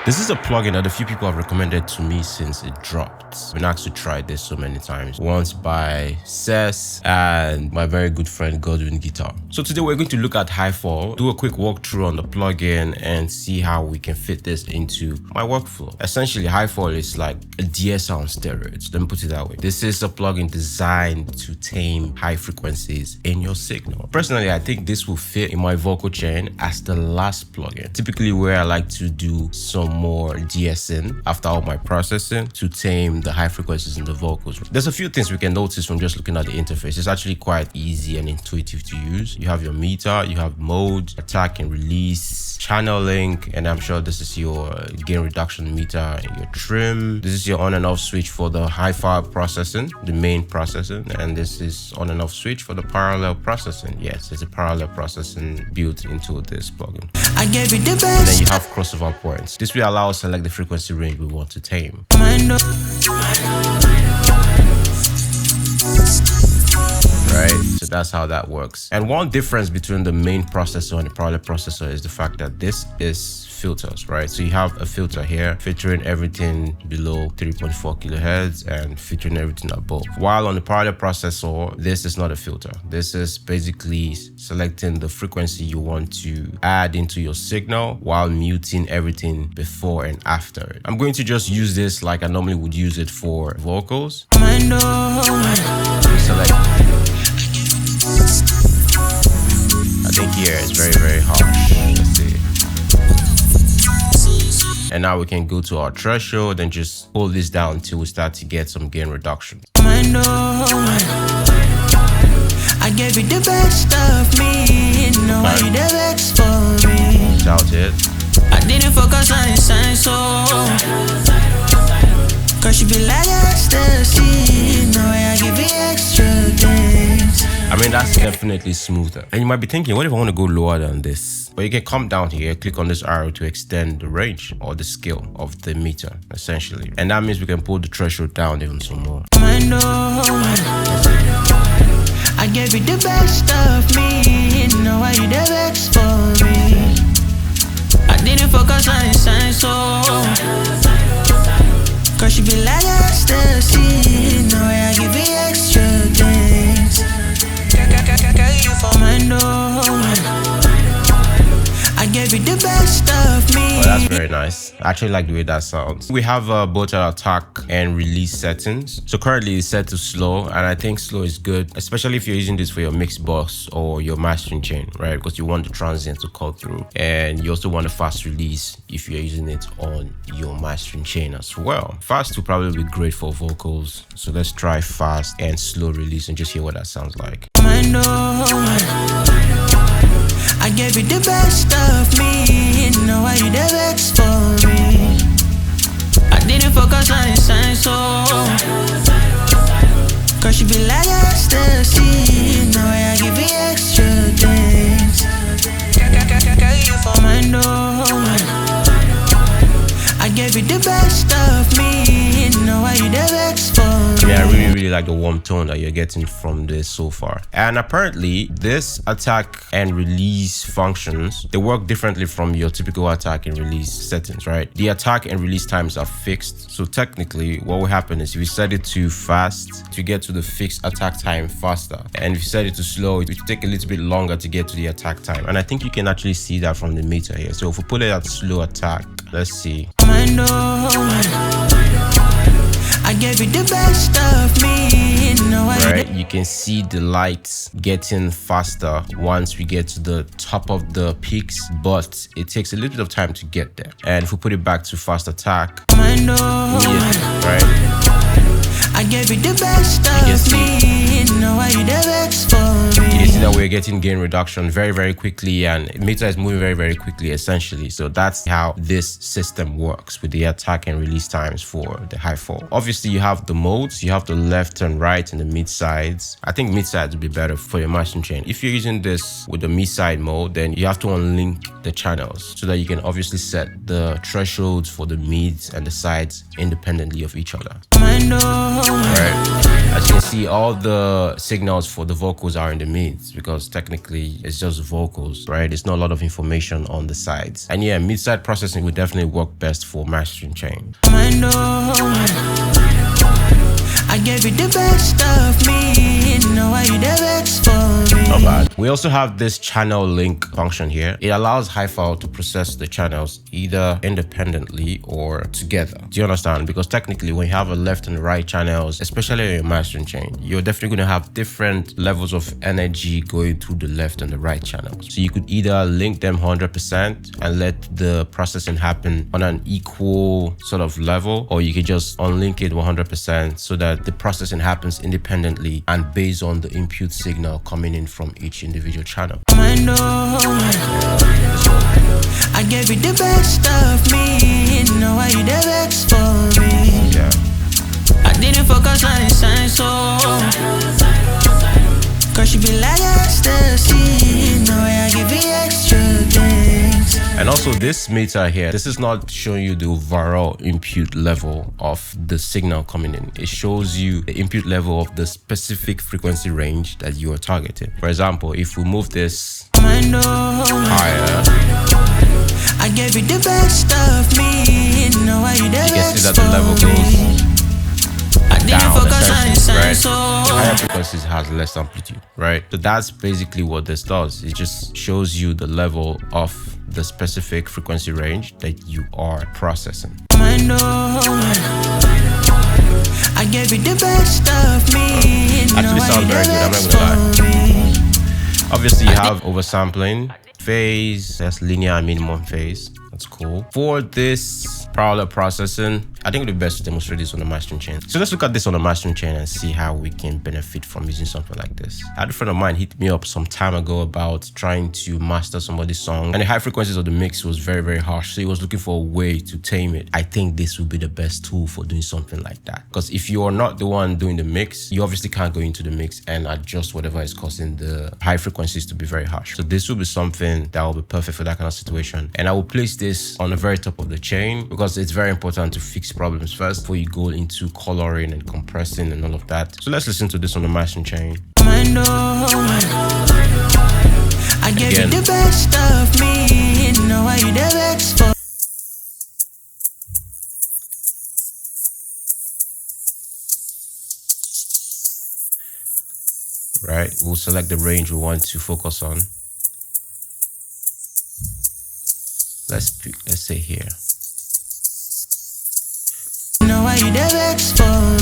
This is a plugin that a few people have recommended to me since it dropped. I've been asked to try this so many times. Once by Cess and my very good friend Godwin Guitar. So today we're going to look at HiFAL, do a quick walkthrough on the plugin and see how we can fit this into my workflow. Essentially, HiFAL is like a DSL on steroids. Let me put it that way. This is a plugin designed to tame high frequencies in your signal. Personally, I think this will fit in my vocal chain as the last plugin. Typically where I like to do some more DSing after all my processing to tame the high frequencies in the vocals. There's a few things we can notice from just looking at the interface. It's actually quite easy and intuitive to use. You have your meter, you have mode, attack and release, channel link, and I'm sure this is your gain reduction meter and your trim. This is your on and off switch for the HiFAL processing, the main processing, and this is on and off switch for the parallel processing. Yes, there's a parallel processing built into this plugin. I gave you the best. And then you have crossover points. This will allow us to select the frequency range we want to tame. Right, so that's how that works. And one difference between the main processor and the parallel processor is the fact that this is filters, right? So you have a filter here filtering everything below 3.4 kilohertz and filtering everything above. While on the parallel processor, this is not a filter. This is basically selecting the frequency you want to add into your signal while muting everything before and after. I'm going to just use this like I normally would use it for vocals. Select. I think here it's very harsh. Let's see. And now we can go to our threshold and just pull this down until we start to get some gain reduction. I gave you the best of me, no way you the best for me. Shout it. I didn't focus on the sign, so cause you be like ecstasy, no way I give you extra things. I mean, that's definitely smoother. And you might be thinking, what if I want to go lower than this? But you can come down here, click on this arrow to extend the range or the scale of the meter, essentially. And that means we can pull the threshold down even some more. I gave you the best of me, no why you the best for me. I didn't focus on the sign, so cause you be like ecstasy, no way I give you extra things. You for my I gave you the best of me. Oh, that's very nice. I actually like the way that sounds. We have both our attack and release settings. So currently it's set to slow, and I think slow is good, especially if you're using this for your mix box or your mastering chain, right? Because you want the transient to cut through, and you also want a fast release if you're using it on your mastering chain as well. Fast will probably be great for vocals. So let's try fast and slow release and just hear what that sounds like. I gave you the best of me, no why you the best for me. I didn't focus on the sign, so cause you be like ecstasy, no way I give you extra things. You for my I gave you the best of me, no why you the best for me. Yeah, I really like the warm tone that you're getting from this so far. And apparently this attack and release functions, they work differently from your typical attack and release settings, right? The attack and release times are fixed. So technically what will happen is if you set it to fast to get to the fixed attack time faster, and if you set it to slow, it will take a little bit longer to get to the attack time. And I think you can actually see that from the meter here. So if we put it at slow attack, let's see. I gave you the best of me, no right, you can see the lights getting faster once we get to the top of the peaks, but it takes a little bit of time to get there. And if we put it back to fast attack, right, I gave you the best of me, no why you the best for me. You can see that we're getting gain reduction very quickly, and meter is moving very quickly essentially. So that's how this system works with the attack and release times for the HiFAL. Obviously you have the modes, you have the left and right and the mid sides. I think mid sides would be better for your mastering chain. If you're using this with the mid side mode, then you have to unlink the channels so that you can obviously set the thresholds for the mids and the sides independently of each other. Right. As you can see, all the signals for the vocals are in the mids because technically it's just vocals, right? It's not a lot of information on the sides. And yeah, mid-side processing would definitely work best for mastering chain. I gave you the best of me, know why you the best for me. Not bad. We also have this channel link function here. It allows HiFAL to process the channels either independently or together. Do you understand? Because technically when you have a left and right channels, especially in your mastering chain, you're definitely going to have different levels of energy going through the left and the right channels. So you could either link them 100% and let the processing happen on an equal sort of level, or you could just unlink it 100% so that the processing happens independently and based on the input signal coming in from each individual channel. I gave you the best of me, know why you the best for me. Yeah. I didn't focus on the sign, so cause you be like ecstasy, know why I give you extra things. And also this meter here, this is not showing you the overall input level of the signal coming in. It shows you the input level of the specific frequency range that you are targeting. For example, if we move this higher, I gave you the best of me, know why you the you can see best that the level goes down, essentially, right? So Higher frequencies has less amplitude, right? So that's basically what this does. It just shows you the level of the specific frequency range that you are processing. I gave you the best of me. Actually sounds very good, I'm not gonna lie. Obviously you have oversampling, phase, that's linear and minimum phase. That's cool. For this parallel processing, I think it would be best to demonstrate this on the mastering chain. So let's look at this on the mastering chain and see how we can benefit from using something like this. I had a friend of mine hit me up some time ago about trying to master somebody's song, and the high frequencies of the mix was very, very harsh. So he was looking for a way to tame it. I think this would be the best tool for doing something like that. Because if you are not the one doing the mix, you obviously can't go into the mix and adjust whatever is causing the high frequencies to be very harsh. So this will be something that will be perfect for that kind of situation. And I will place this on the very top of the chain because it's very important to fix problems first before you go into coloring and compressing and all of that. So let's listen to this on the mastering chain. I gave you the best of me, know why you the best for. Right, we'll select the range we want to focus on. Let's say here.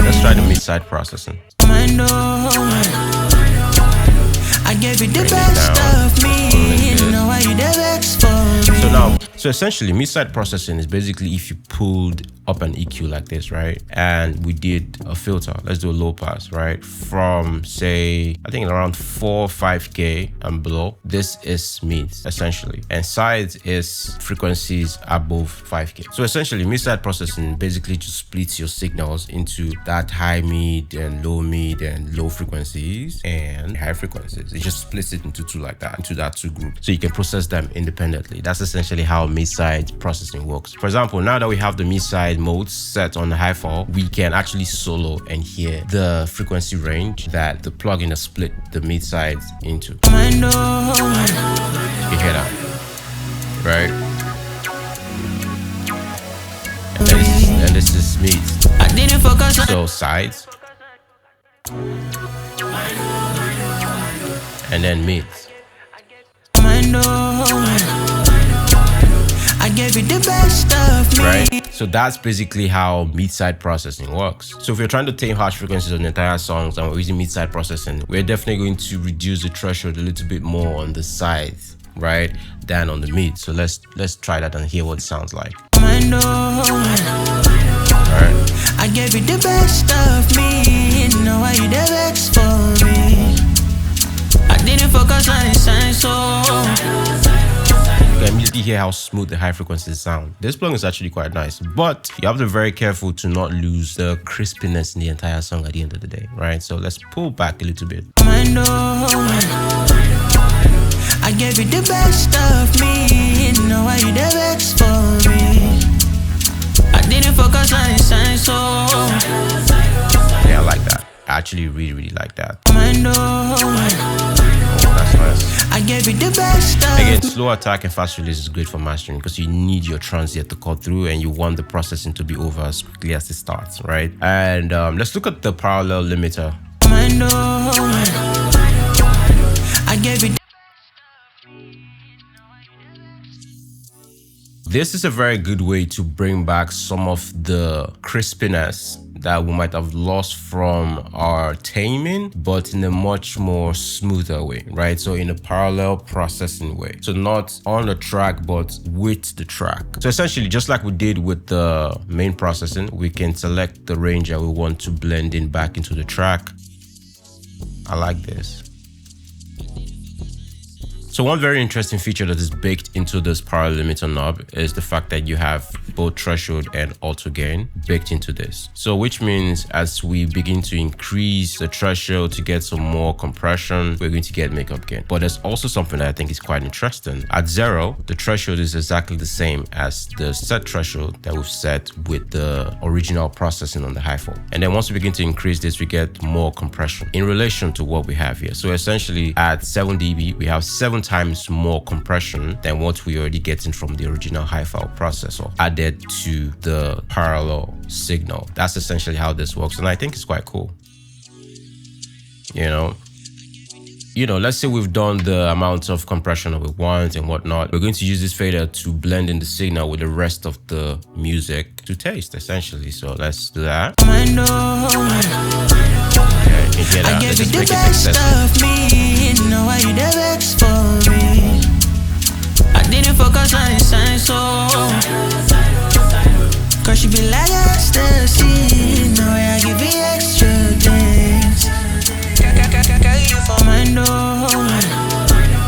Let's try the mid-side processing. I gave you the best of me, know why you the best for me. So essentially mid-side processing is basically if you pulled up an EQ like this, right? And we did a filter, let's do a low pass, right? From say, I think around 4 or 5K and below, this is mid essentially. And sides is frequencies above 5K. So essentially mid-side processing basically just splits your signals into that high mid and low frequencies and high frequencies. It just splits it into two like that, into that two groups. So you can process them independently. That's essentially how mid-side processing works. For example, now that we have the mid-side modes set on the HiFAL, we can actually solo and hear the frequency range that the plugin has split the mid-sides into. You can hear that, right? And this is mid. I didn't focus on So sides, and then mids. I gave you the best of me. Right? So that's basically how mid-side processing works. So if you're trying to tame harsh frequencies on the entire songs and we're using mid-side processing, we're definitely going to reduce the threshold a little bit more on the sides, right, than on the mid. So let's try that and hear what it sounds like. Alright. I gave you the best of me, know why you the best for me. I didn't focus on the sign, so You can immediately hear how smooth the high frequencies sound. This plugin is actually quite nice, but you have to be very careful to not lose the crispiness in the entire song at the end of the day, right? So let's pull back a little bit. I gave you the best of me, know why you the best for me. I didn't focus on the sign, so Yeah, I like that. I actually really like that. Mind on. Oh, that's nice. I gave you the best of Again, slow attack and fast release is great for mastering because you need your transient to cut through and you want the processing to be over as quickly as it starts, right? And let's look at the parallel limiter. mind on. I gave you This is a very good way to bring back some of the crispiness that we might have lost from our taming, but in a much more smoother way, right? So in a parallel processing way. So not on the track, but with the track. So essentially, just like we did with the main processing, we can select the range that we want to blend in back into the track. I like this. So one very interesting feature that is baked into this parallel limiter knob is the fact that you have both threshold and auto gain baked into this. So which means as we begin to increase the threshold to get some more compression, we're going to get makeup gain. But there's also something that I think is quite interesting. At 0, the threshold is exactly the same as the set threshold that we've set with the original processing on the Highfall. And then once we begin to increase this, we get more compression in relation to what we have here. So essentially at 7 dB, we have 7 times more compression than what we already getting from the original Highfall processor added to the parallel signal. That's essentially how this works, and I think it's quite cool. You know, let's say we've done the amount of compression that we want and whatnot. We're going to use this fader to blend in the signal with the rest of the music to taste, essentially. So let's do that. mind on. Okay, you get I that. gave Let's you just the make it best excessive. of me. Know why you the best for me. I didn't focus on the sign, so cause you be like ecstasy. Know why I give you extra things. Mind on.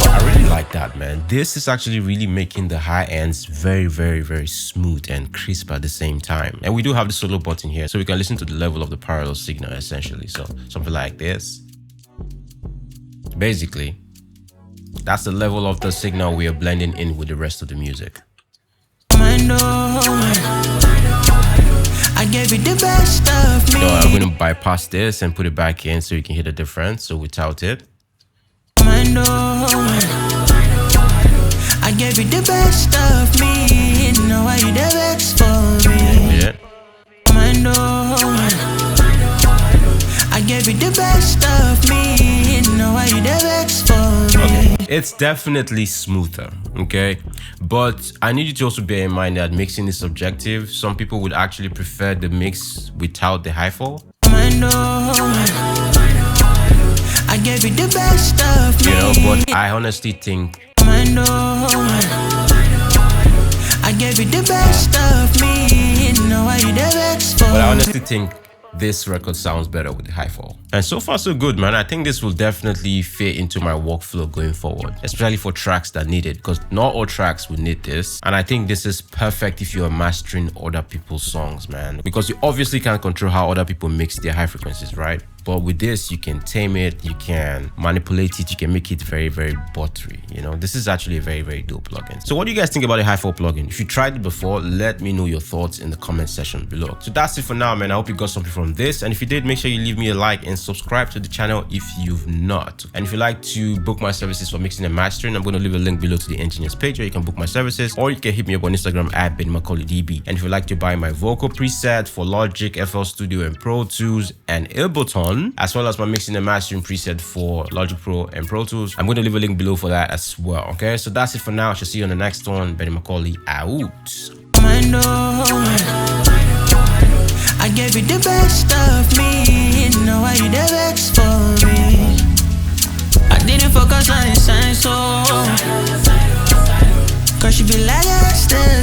I really like that, man. This is actually really making the high ends very smooth and crisp at the same time. And we do have the solo button here, so we can listen to the level of the parallel signal essentially. So something like this. Basically, that's the level of the signal we are blending in with the rest of the music. Mind on. I gave you the best of me. So I'm going to bypass this and put it back in so you can hear the difference. So without it. Mind on. I gave you the best of me. Know why you the best for me. Yeah. Mind on. I gave you the best of me. Know why you the best for me. Okay. It's definitely smoother, okay? But I need you to also bear in mind that mixing is subjective. Some people would actually prefer the mix without the Highfall. Mind on. I gave you the best of me. You know, but I honestly think Mind on. I gave you the best of me. Know why you the best for But I me. honestly think this record sounds better with the Highfall. And so far so good, man. I think this will definitely fit into my workflow going forward, especially for tracks that need it, because not all tracks will need this. And I think this is perfect if you are mastering other people's songs, man, because you obviously can't control how other people mix their high frequencies, right? But with this, you can tame it, you can manipulate it, you can make it very buttery. You know, this is actually a very dope plugin. So what do you guys think about the Highfall plugin? If you tried it before, let me know your thoughts in the comment section below. So that's it for now, man. I hope you got something from this. And if you did, make sure you leave me a like and subscribe to the channel if you've not. And if you'd like to book my services for mixing and mastering, I'm going to leave a link below to the engineers page where you can book my services, or you can hit me up on Instagram at BenMacaulayDB. And if you'd like to buy my vocal preset for Logic, FL Studio and Pro Tools and Ableton, as well as my mixing and mastering preset for Logic Pro and Pro Tools, I'm going to leave a link below for that as well. Okay, so that's it for now. I shall see you on the next one. Benny Macaulay out. Mind on. I gave you the best of me. Know why you the best for me. I didn't focus on the sign, so cause you be like ecstasy.